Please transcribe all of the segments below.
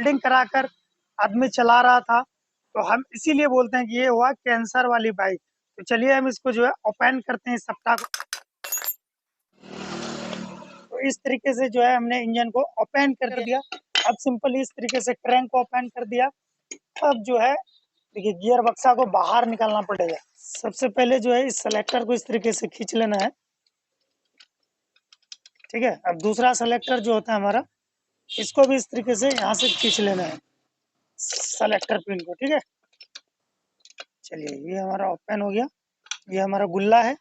Welding कराकर आदमी चला रहा था, तो हम इसीलिए बोलते हैं कि ये हुआ कैंसर वाली बाइक। तो चलिए हम इसको जो है ओपन करते हैं इस सप्ताह को। तो इस तरीके से जो है हमने इंजन को ओपन कर दिया। अब सिंपली इस तरीके से क्रैंक को ओपन कर दिया। अब जो है देखिए गियर बक्सा को बाहर निकालना पड़ेगा। सबसे पहले जो है इस सेलेक्टर को इस तरीके से खींच लेना है, ठीक है। अब दूसरा सेलेक्टर जो होता है हमारा, इसको भी इस तरीके से यहाँ से खींच लेना है सेलेक्टर पिन को, ठीक है। चलिए ये हमारा ओपन हो गया, ये हमारा गुल्ला है।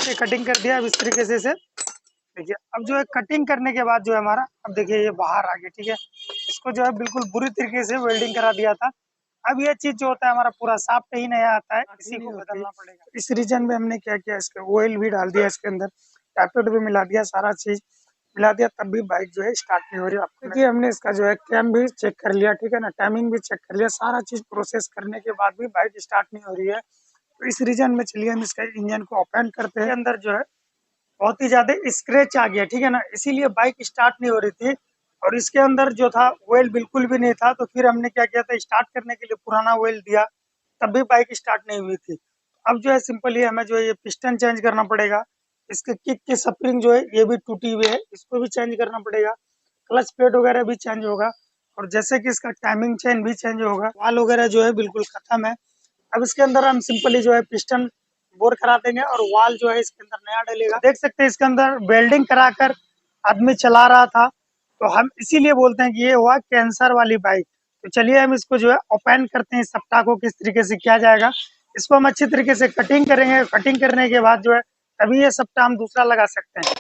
ये कटिंग कर दिया। अब इस तरीके से देखिए, अब जो है कटिंग करने के बाद जो है हमारा, अब देखिए ये बाहर आ गया, ठीक है। इसको जो है बिल्कुल बुरी तरीके से वेल्डिंग करा दिया था। अब ये चीज जो होता है हमारा पूरा सॉफ्ट ही नया आता है, इसी को बदलना पड़ेगा। इस रीजन में हमने क्या किया, इसके ऑयल भी डाल दिया, इसके अंदर टैपेट भी मिला दिया, सारा चीज मिला दिया, तब भी बाइक जो है स्टार्ट नहीं हो रही। आपको देखिए हमने इसका जो है कैम भी चेक कर लिया, ठीक है ना, टाइमिंग भी चेक कर लिया, सारा चीज प्रोसेस करने के बाद भी बाइक स्टार्ट नहीं हो रही है। तो इस रीजन में चलिए हम इसका इंजन को ओपन करते हैं। अंदर जो है बहुत ही ज्यादा स्क्रैच आ गया, ठीक है ना, इसीलिए बाइक स्टार्ट नहीं हो रही थी। और इसके अंदर जो था ऑयल बिल्कुल भी नहीं था। तो फिर हमने क्या किया था, स्टार्ट करने के लिए पुराना ऑयल दिया, तब भी बाइक स्टार्ट नहीं हुई थी। अब जो है सिंपली हमें जो है ये पिस्टन चेंज करना पड़ेगा। इसके किक की स्प्रिंग जो है ये भी टूटी हुई है, इसको भी चेंज करना पड़ेगा। क्लच प्लेट वगैरह भी चेंज होगा, और जैसे कि इसका टाइमिंग चेन भी चेंज होगा। वाल वगैरह जो है बिल्कुल खत्म है। अब इसके अंदर हम सिंपली जो है पिस्टन बोर करा देंगे, और वाल जो है इसके अंदर नया डलेगा। देख सकते हैं इसके अंदर वेल्डिंग कराकर आदमी चला रहा था, तो हम इसीलिए बोलते हैं कि ये हुआ कैंसर वाली बाइक। तो चलिए हम इसको जो है ओपन करते हैं इस सप्ताह को, किस तरीके से किया जाएगा। इसको हम अच्छी तरीके से कटिंग करेंगे। कटिंग करने के बाद जो है तभी ये सप्ताह हम दूसरा लगा सकते हैं।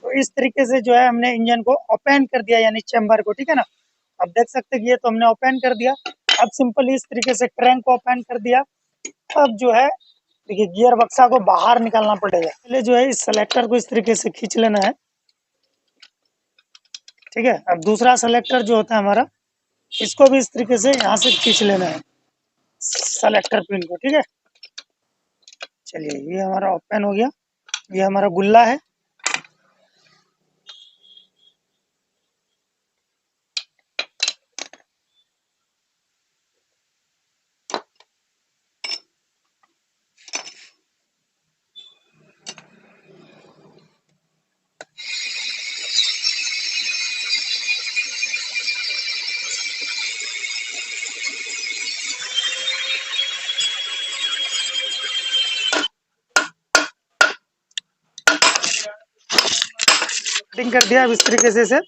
तो इस तरीके से जो है हमने इंजन को ओपन कर दिया, यानी चेम्बर को, ठीक है ना। अब देख सकते हैं कि ये तो हमने ओपन कर दिया। अब सिंपली इस तरीके से क्रैंक को ओपन कर दिया। अब जो है देखिए गियर बक्सा को बाहर निकालना पड़ेगा। पहले जो है इस सेलेक्टर को इस तरीके से खींच लेना है, ठीक है। अब दूसरा सेलेक्टर जो होता है हमारा, इसको भी इस तरीके से यहाँ से खींच लेना है सेलेक्टर पिन को, ठीक है। चलिए ये हमारा ओपन हो गया, ये हमारा गुल्ला है। कटिंग कर दिया। अब इस तरीके से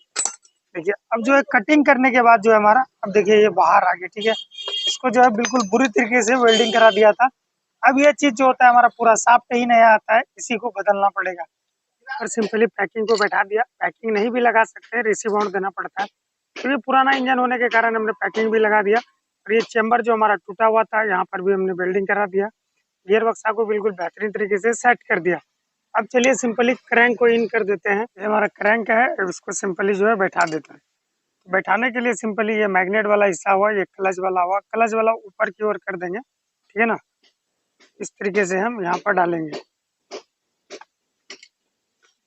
देखिए, अब जो है कटिंग करने के बाद जो है हमारा, अब देखिए ये बाहर आ गया, ठीक है। इसको जो है बिल्कुल बुरी तरीके से वेल्डिंग करा दिया था। अब ये चीज जो होता है हमारा पूरा सॉफ्ट ही नया आता है, इसी को बदलना पड़ेगा। और सिंपली पैकिंग को बैठा दिया। पैकिंग नहीं भी लगा सकते, रेसी बाउंड देना पड़ता है। तो ये पुराना इंजन होने के कारण हमने पैकिंग भी लगा दिया। और ये चेम्बर जो हमारा टूटा हुआ था, यहाँ पर भी हमने वेल्डिंग करा दिया। गियर बक्सा को बिल्कुल बेहतरीन तरीके से सेट कर दिया। अब चलिए सिंपली क्रैंक को इन कर देते हैं। ये हमारा क्रैंक है, इसको सिंपली जो है बैठा देते हैं। बैठाने के लिए सिंपली ये मैग्नेट वाला हिस्सा हुआ, ये क्लच वाला हुआ, क्लच वाला ऊपर की ओर कर देंगे, ठीक है ना। इस तरीके से हम यहाँ पर डालेंगे,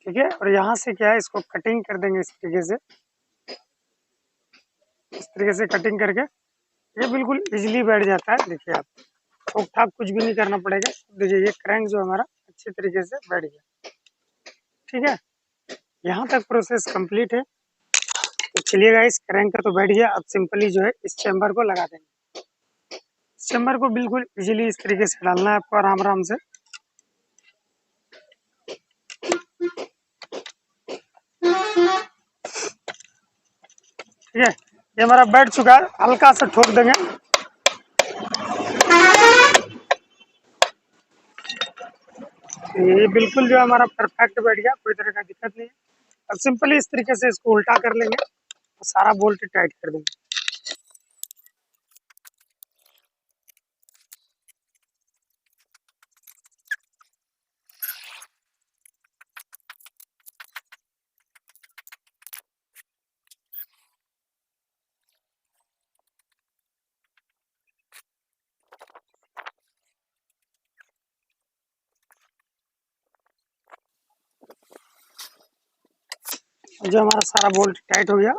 ठीक है। और यहाँ से क्या है, इसको कटिंग कर देंगे इस तरीके से कटिंग करके ये बिल्कुल इजीली बैठ जाता है। देखिए आप ठोक ठाक कुछ भी नहीं करना पड़ेगा। देखिए ये क्रैंक जो हमारा अच्छी तरीके से बैठ गया, ठीक है। यहाँ तक प्रोसेस कंप्लीट है। तो चलिए गाइस, क्रैंक का तो बैठ गया। अब सिंपली जो है इस चेम्बर को लगा देंगे। चेम्बर को बिल्कुल इजीली इस तरीके से डालना है आपको, आराम आराम से। ठीक है, ये हमारा बैठ चुका है। हल्का सा ठोक देंगे। ये बिल्कुल जो हमारा परफेक्ट बैठ गया, कोई तरह का दिक्कत नहीं है। अब सिंपली इस तरीके से इसको उल्टा कर लेंगे, तो सारा बोल्ट टाइट कर देंगे। जो हमारा सारा बोल्ट टाइट हो गया,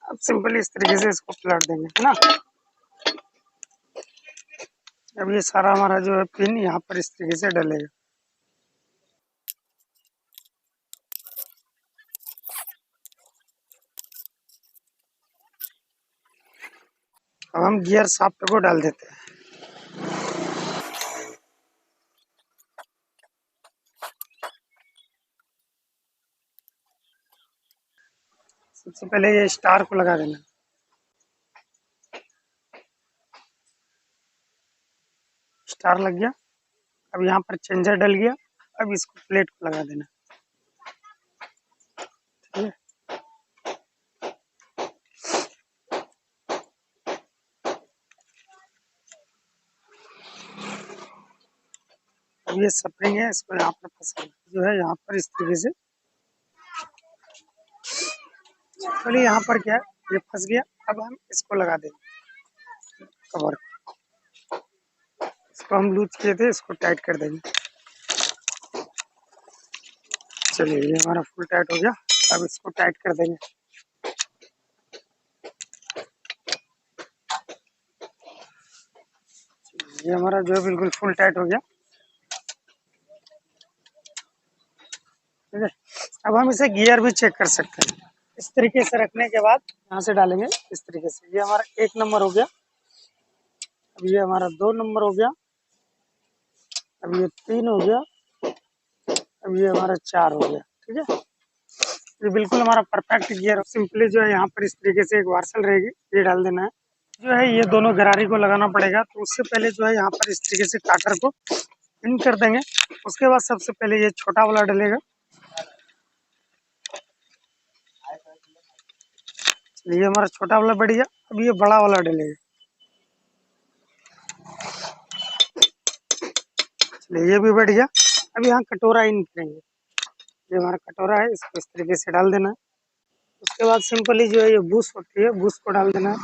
अब सिंपली इस तरीके से इसको पलट देंगे, है ना। अब ये सारा हमारा जो है पिन यहाँ पर इस तरीके से डलेगा। अब हम गियर शाफ्ट को डाल देते हैं। सबसे पहले ये स्टार को लगा देना। स्टार लग गया। अब यहाँ पर चेंजर डल गया। अब इसको प्लेट को लगा देना, ठीक है। अब ये स्प्रिंग है, इसको यहाँ पर फंसाना जो है, यहाँ पर इस तरीके से। चलिए यहाँ पर क्या है, ये फंस गया। अब हम इसको लगा देंगे कवर। इसको हम लूज किए थे, इसको टाइट कर देंगे। चलिए ये हमारा फुल टाइट हो गया। अब इसको टाइट कर देंगे। ये हमारा जो है बिल्कुल फुल टाइट हो गया, ठीक है। अब हम इसे गियर भी चेक कर सकते हैं। इस तरीके से रखने के बाद यहाँ से डालेंगे इस तरीके से। ये हमारा 1 नंबर हो गया। अब ये हमारा 2 नंबर हो गया। अब ये 3 हो गया। अब ये हमारा 4 हो गया, ठीक है। ये बिल्कुल हमारा परफेक्ट गियर। सिंपली जो है यहाँ पर इस तरीके से एक वार्सल रहेगी, ये डाल देना है। जो है ये दोनों गरारी को लगाना पड़ेगा, तो उससे पहले जो है यहाँ पर इस तरीके से काटर को इन कर देंगे। उसके बाद सबसे पहले ये छोटा वाला डलेगा। ये हमारा छोटा वाला बढ़ गया। अब ये बड़ा वाला डलेगा। चलिए ये भी बढ़ गया। अब यहाँ कटोरा इन करेंगे। ये हमारा कटोरा है, इसको इस तरीके से डाल देना है। उसके बाद सिंपली जो है ये बूस होती है, बूस को डाल देना है,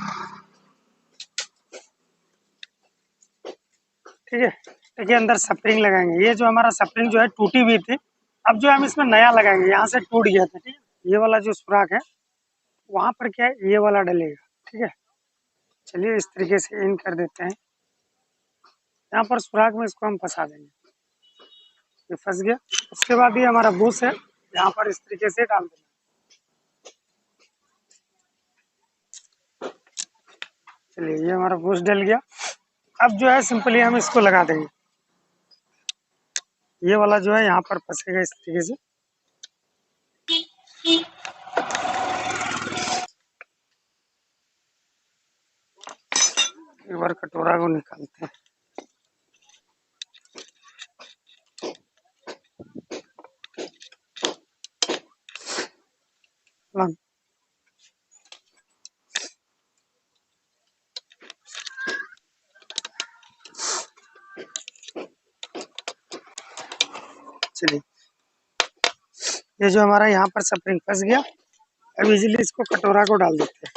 ठीक है। देखिए अंदर स्प्रिंग लगाएंगे। ये जो हमारा स्प्रिंग जो है टूटी हुई थी, अब जो हम इसमें नया लगाएंगे, यहाँ से टूट गया था, ठीक है। ये वाला जो सुराख है, वहाँ पर क्या है, ये वाला डलेगा, ठीक है। चलिए इस तरीके से इन कर देते हैं। यहाँ पर सुराख में इसको हम फंसा देंगे। ये फंस गया। उसके बाद ये हमारा बूस है, यहाँ पर इस तरीके से डाल देना। चलिए ये हमारा बूस डल गया। अब जो है सिंपली हम इसको लगा देंगे। ये वाला जो है यहाँ पर फंसेगा इस तरीके से। एक बार कटोरा को निकालते हैं। हाँ, चलिए ये जो हमारा यहाँ पर स्प्रिंग फंस गया। अब इजीली इसको कटोरा को डाल देते हैं।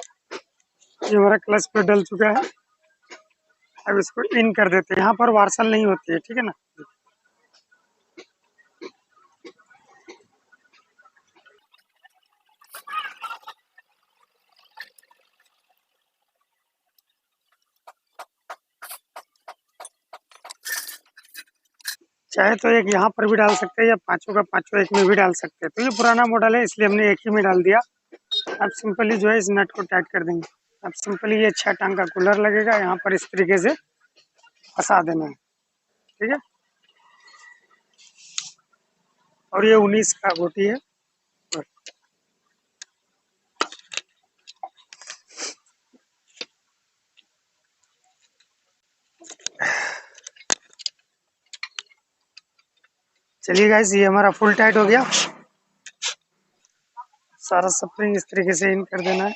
ये हमारा क्लच पे डल चुका है। अब इसको इन कर देते हैं। यहाँ पर वार्सल नहीं होती है, ठीक है ना। चाहे तो एक यहाँ पर भी डाल सकते हैं, या पांचों का पांचों एक में भी डाल सकते हैं। तो ये पुराना मॉडल है, इसलिए हमने एक ही में डाल दिया। अब सिंपली जो है इस नट को टाइट कर देंगे। अब सिंपली ये 6 टांग का कूलर लगेगा, यहाँ पर इस तरीके से फंसा देना है, ठीक है। और ये 19 का गोटी है। चलिए गाइस ये हमारा फुल टाइट हो गया। सारा स्प्रिंग इस तरीके से इन कर देना है।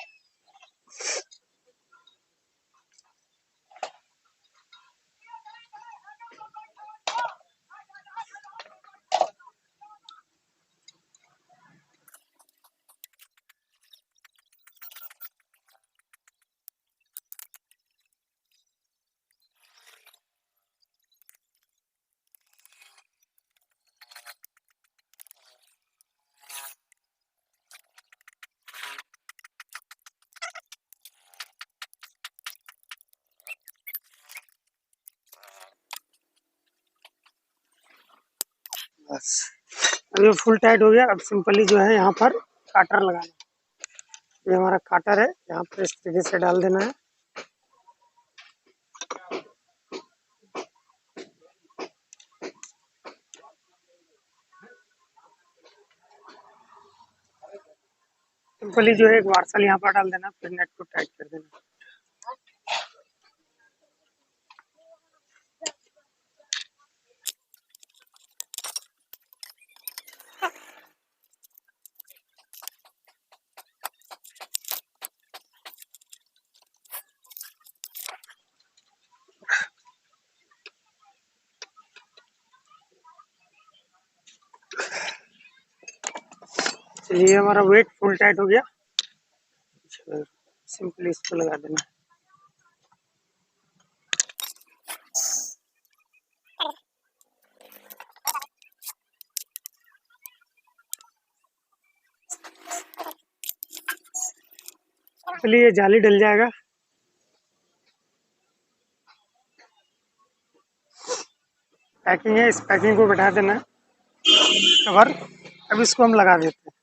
बस अब ये फुल टाइट हो गया। अब सिंपली जो है यहाँ पर काटर लगाना। ये हमारा काटर है, यहाँ पर इस तरीके से डाल देना है। सिंपली जो है एक वार्सल यहाँ पर डाल देना, फिर नेट को टाइट कर देना। चलिए हमारा वेट फुल टाइट हो गया। सिंपली इसको लगा देना। चलिए ये जाली डल जाएगा। पैकिंग है, इस पैकिंग को बैठा देना है कवर। अब इसको हम लगा देते हैं।